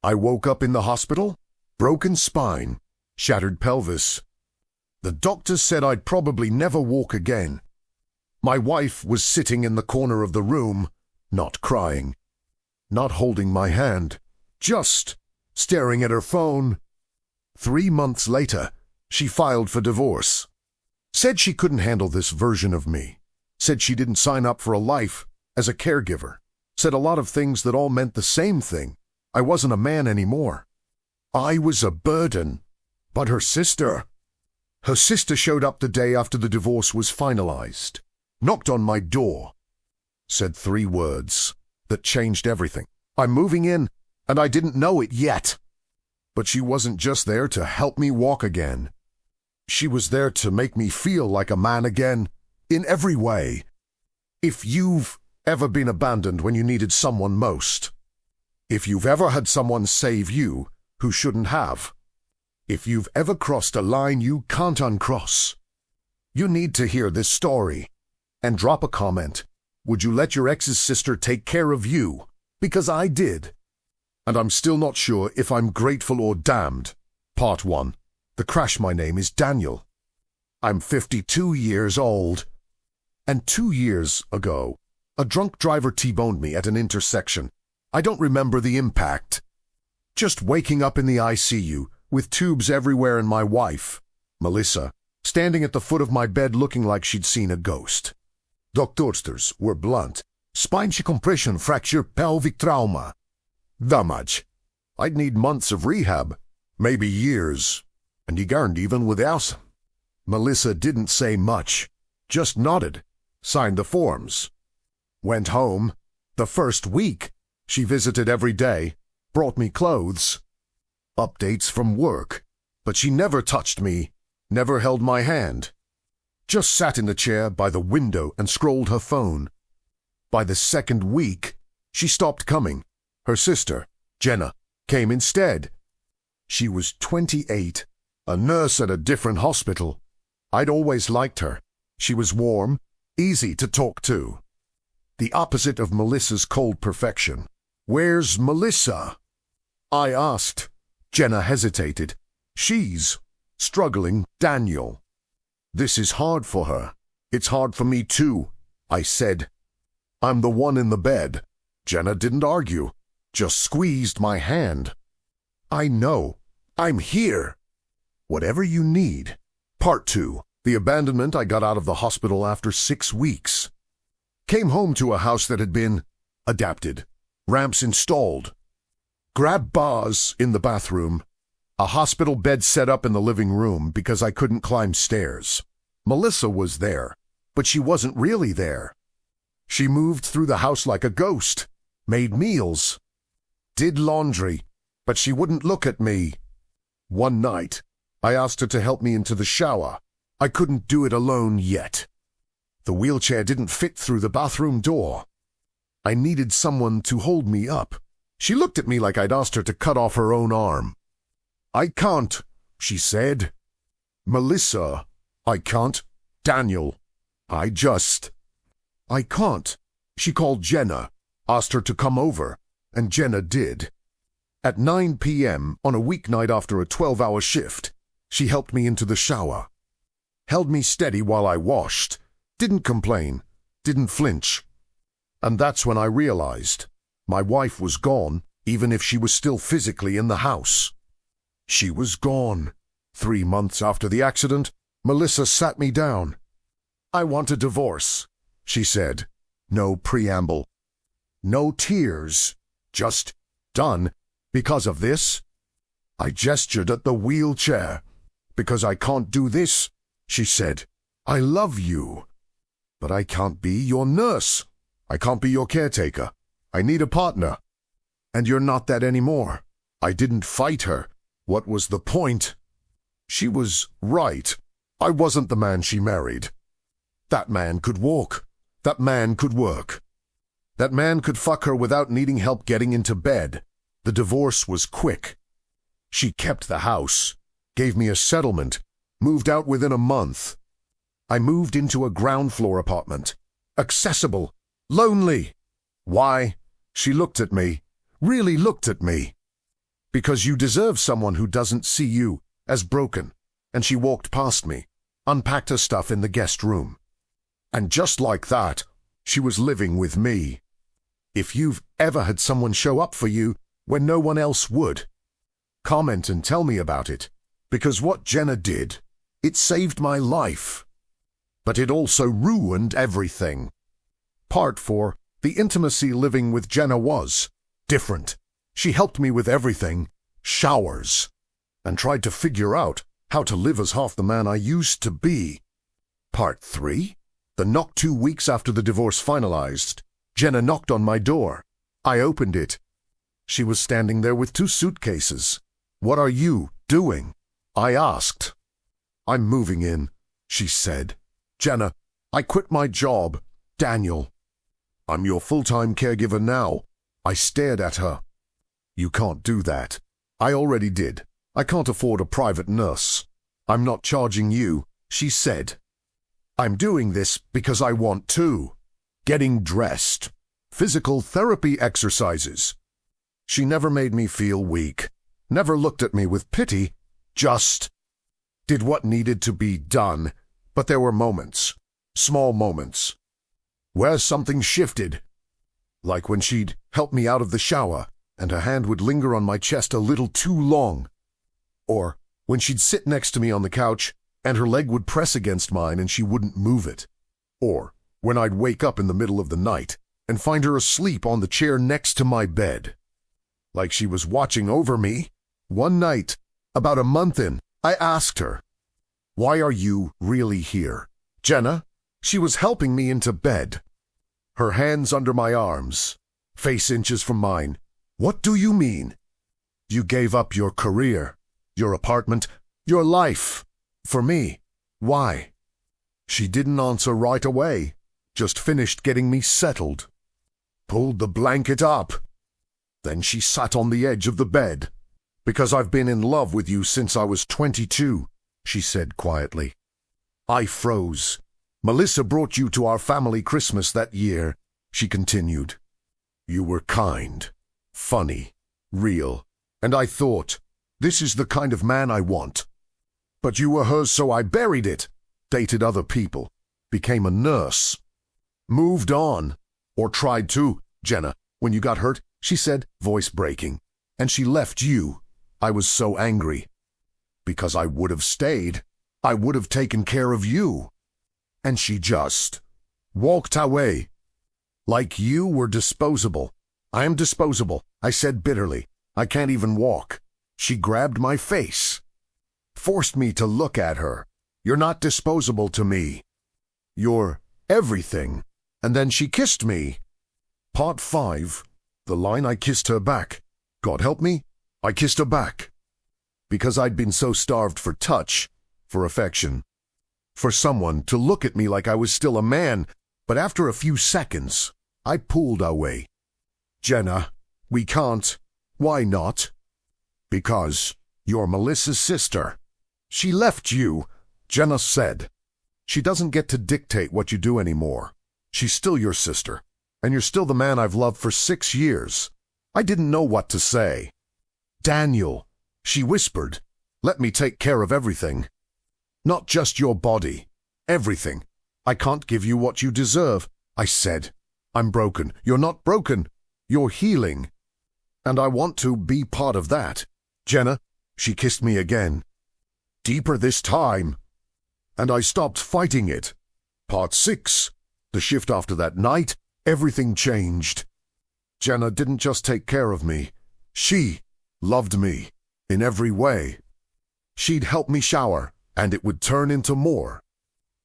I woke up in the hospital, broken spine, shattered pelvis. The doctors said I'd probably never walk again. My wife was sitting in the corner of the room, not crying, not holding my hand, just staring at her phone. 3 months later, she filed for divorce. Said she couldn't handle this version of me. Said she didn't sign up for a life as a caregiver. Said a lot of things that all meant the same thing. I wasn't a man anymore. I was a burden. But her sister showed up the day after the divorce was finalized, knocked on my door, said 3 words that changed everything. I'm moving in, and I didn't know it yet. But she wasn't just there to help me walk again. She was there to make me feel like a man again, in every way. If you've ever been abandoned when you needed someone most, if you've ever had someone save you who shouldn't have, if you've ever crossed a line you can't uncross, you need to hear this story. And drop a comment. Would you let your ex's sister take care of you? Because I did. And I'm still not sure if I'm grateful or damned. Part 1. The crash. My name is Daniel. I'm 52 years old. And 2 years ago, a drunk driver T-boned me at an intersection. I don't remember the impact. Just waking up in the ICU with tubes everywhere and my wife, Melissa, standing at the foot of my bed looking like she'd seen a ghost. Doctors were blunt. Spine compression fracture, pelvic trauma. That much. I'd need months of rehab, maybe years, and you weren't even without. Melissa didn't say much, just nodded, signed the forms. Went home. The first week, she visited every day, brought me clothes, updates from work, but she never touched me, never held my hand. Just sat in the chair by the window and scrolled her phone. By the second week, she stopped coming. Her sister, Jenna, came instead. She was 28, a nurse at a different hospital. I'd always liked her. She was warm, easy to talk to. The opposite of Melissa's cold perfection. Where's Melissa? I asked. Jenna hesitated. She's struggling, Daniel. This is hard for her. It's hard for me too, I said. I'm the one in the bed. Jenna didn't argue, just squeezed my hand. I know. I'm here. Whatever you need. Part 2. The abandonment. I got out of the hospital after 6 weeks. Came home to a house that had been adapted. Ramps installed. Grab bars in the bathroom. A hospital bed set up in the living room because I couldn't climb stairs. Melissa was there, but she wasn't really there. She moved through the house like a ghost, made meals, did laundry, but she wouldn't look at me. One night, I asked her to help me into the shower. I couldn't do it alone yet. The wheelchair didn't fit through the bathroom door. I needed someone to hold me up. She looked at me like I'd asked her to cut off her own arm. I can't, she said. Melissa, I can't. Daniel, I can't. She called Jenna, asked her to come over, and Jenna did. At 9 p.m. on a weeknight after a 12-hour shift, she helped me into the shower. Held me steady while I washed, didn't complain, didn't flinch. And that's when I realized my wife was gone, even if she was still physically in the house. She was gone. 3 months after the accident, Melissa sat me down. I want a divorce, she said. No preamble. No tears. Just done. Because of this? I gestured at the wheelchair. Because I can't do this, she said. I love you. But I can't be your nurse. I can't be your caretaker. I need a partner. And you're not that anymore. I didn't fight her. What was the point? She was right. I wasn't the man she married. That man could walk. That man could work. That man could fuck her without needing help getting into bed. The divorce was quick. She kept the house, gave me a settlement, moved out within a month. I moved into a ground floor apartment. Accessible. Lonely. Why? She looked at me. Really looked at me. because you deserve someone who doesn't see you as broken. And she walked past me, unpacked her stuff in the guest room. And just like that, she was living with me. If you've ever had someone show up for you when no one else would, comment and tell me about it, because what Jenna did, it saved my life. But it also ruined everything. Part 4, the intimacy living with Jenna was different. She helped me with everything, showers, and tried to figure out how to live as half the man I used to be. Part 3, the knock 2 weeks after the divorce finalized. Jenna knocked on my door. I opened it. She was standing there with 2 suitcases. "What are you doing?" I asked. "I'm moving in," she said. "Jenna, I quit my job. Daniel. I'm your full-time caregiver now." I stared at her. "You can't do that." "I already did. I can't afford a private nurse." "I'm not charging you," she said. "I'm doing this because I want to." Getting dressed. Physical therapy exercises. She never made me feel weak, never looked at me with pity, just did what needed to be done. But there were moments, small moments, where something shifted. Like when she'd help me out of the shower and her hand would linger on my chest a little too long. Or when she'd sit next to me on the couch and her leg would press against mine and she wouldn't move it. Or when I'd wake up in the middle of the night and find her asleep on the chair next to my bed. Like she was watching over me. One night, about a month in, I asked her, "Why are you really here, Jenna?" She was helping me into bed, her hands under my arms, face inches from mine. "What do you mean? You gave up your career, your apartment, your life, for me. Why?" She didn't answer right away, just finished getting me settled. Pulled the blanket up. Then she sat on the edge of the bed. "Because I've been in love with you since I was 22, she said quietly. I froze. "Melissa brought you to our family Christmas that year," she continued. "You were kind, funny, real, and I thought, this is the kind of man I want. But you were hers, so I buried it, dated other people, became a nurse, moved on, or tried to, Jenna, when you got hurt," she said, voice breaking, "and she left you. I was so angry. Because I would have stayed. I would have taken care of you. And she just walked away. Like you were disposable." "I am disposable," I said bitterly. "I can't even walk." She grabbed my face, forced me to look at her. "You're not disposable to me. You're everything." And then she kissed me. Part 5, the line I kissed her back. God help me, I kissed her back. Because I'd been so starved for touch, for affection, for someone to look at me like I was still a man. But after a few seconds, I pulled away. "Jenna, we can't." "Why not?" "Because you're Melissa's sister. She left you," Jenna said. "She doesn't get to dictate what you do anymore. She's still your sister, and you're still the man I've loved for 6 years. I didn't know what to say. "Daniel," she whispered, "let me take care of everything. Not just your body, everything. I can't give you what you deserve." I said, "I'm broken." "You're not broken. You're healing. And I want to be part of that." "Jenna," she kissed me again. Deeper this time. And I stopped fighting it. Part 6. The shift after that night, everything changed. Jenna didn't just take care of me. She loved me in every way. She'd help me shower, and it would turn into more.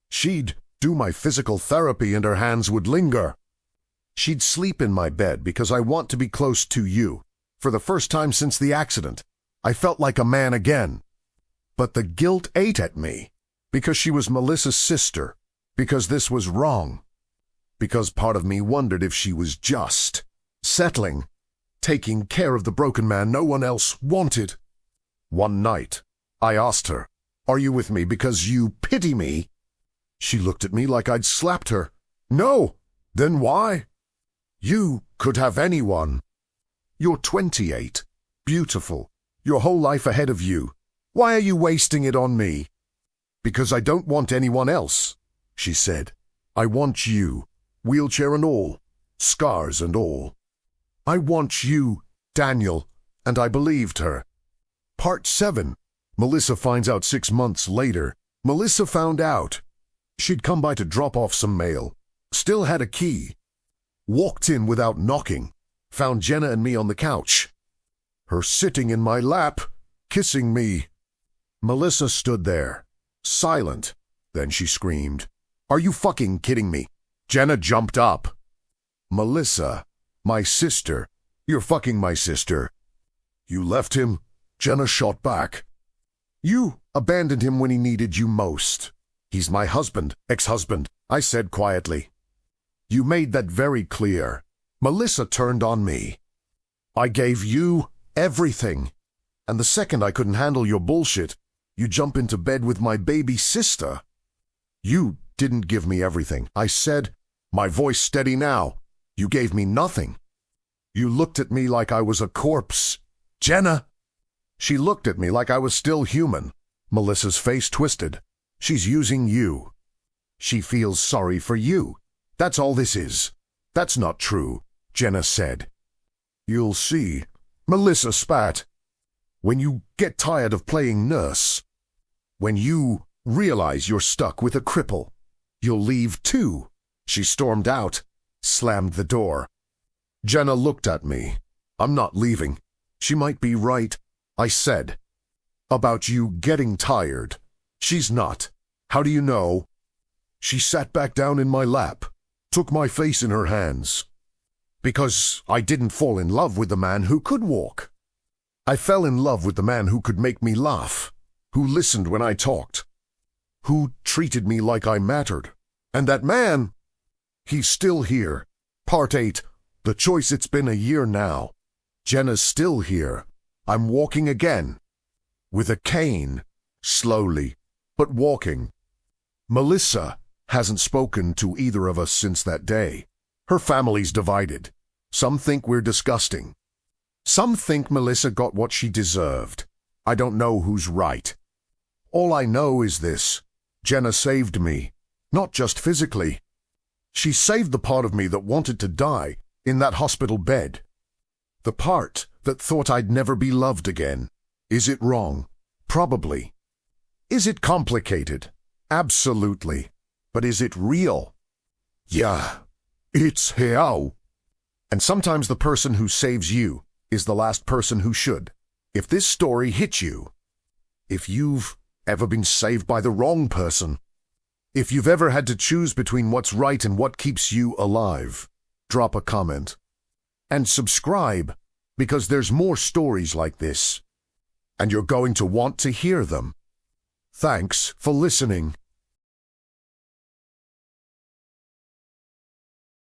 She'd do my physical therapy and her hands would linger. She'd sleep in my bed because I want to be close to you. For the first time since the accident, I felt like a man again. But the guilt ate at me, because she was Melissa's sister, because this was wrong, because part of me wondered if she was just, settling, taking care of the broken man no one else wanted. One night, I asked her, "Are you with me because you pity me?" She looked at me like I'd slapped her. "No." "Then why?" "You could have anyone. You're 28, beautiful, Your whole life ahead of you. Why are you wasting it on me? Because I don't want anyone else, she said. I want you, wheelchair and all, scars and all. I want you, Daniel, and I believed her. Part 7. Melissa finds out 6 months later. Melissa found out. She'd come by to drop off some mail. Still had a key. Walked in without knocking. Found Jenna and me on the couch. Her sitting in my lap, kissing me. Melissa stood there, silent. Then she screamed, "Are you fucking kidding me?" Jenna jumped up. "Melissa, my sister. You're fucking my sister." "You left him?" Jenna shot back. "You abandoned him when he needed you most." "He's my husband, ex-husband," I said quietly. "You made that very clear." Melissa turned on me. "I gave you everything. And the second I couldn't handle your bullshit, you jump into bed with my baby sister." "You didn't give me everything," I said, my voice steady now. "You gave me nothing. You looked at me like I was a corpse." "Jenna!" She looked at me like I was still human. Melissa's face twisted. "She's using you. She feels sorry for you. That's all this is." "That's not true," Jenna said. "You'll see." Melissa spat. "When you get tired of playing nurse, when you realize you're stuck with a cripple, you'll leave too." She stormed out, slammed the door. Jenna looked at me. "I'm not leaving." "She might be right," I said. "About you getting tired. She's not. How do you know?" She sat back down in my lap, took my face in her hands. "Because I didn't fall in love with the man who could walk. I fell in love with the man who could make me laugh, who listened when I talked, who treated me like I mattered. And that man, he's still here." Part 8. The choice. It's been a year now. Jenna's still here. I'm walking again. With a cane. Slowly, but walking. Melissa hasn't spoken to either of us since that day. Her family's divided. Some think we're disgusting. Some think Melissa got what she deserved. I don't know who's right. All I know is this. Jenna saved me. Not just physically. She saved the part of me that wanted to die in that hospital bed. The part that thought I'd never be loved again. Is it wrong? Probably. Is it complicated? Absolutely. But is it real? Yeah. It's real. And sometimes the person who saves you is the last person who should. If this story hit you, if you've ever been saved by the wrong person, if you've ever had to choose between what's right and what keeps you alive, drop a comment. And subscribe, because there's more stories like this. And you're going to want to hear them. Thanks for listening.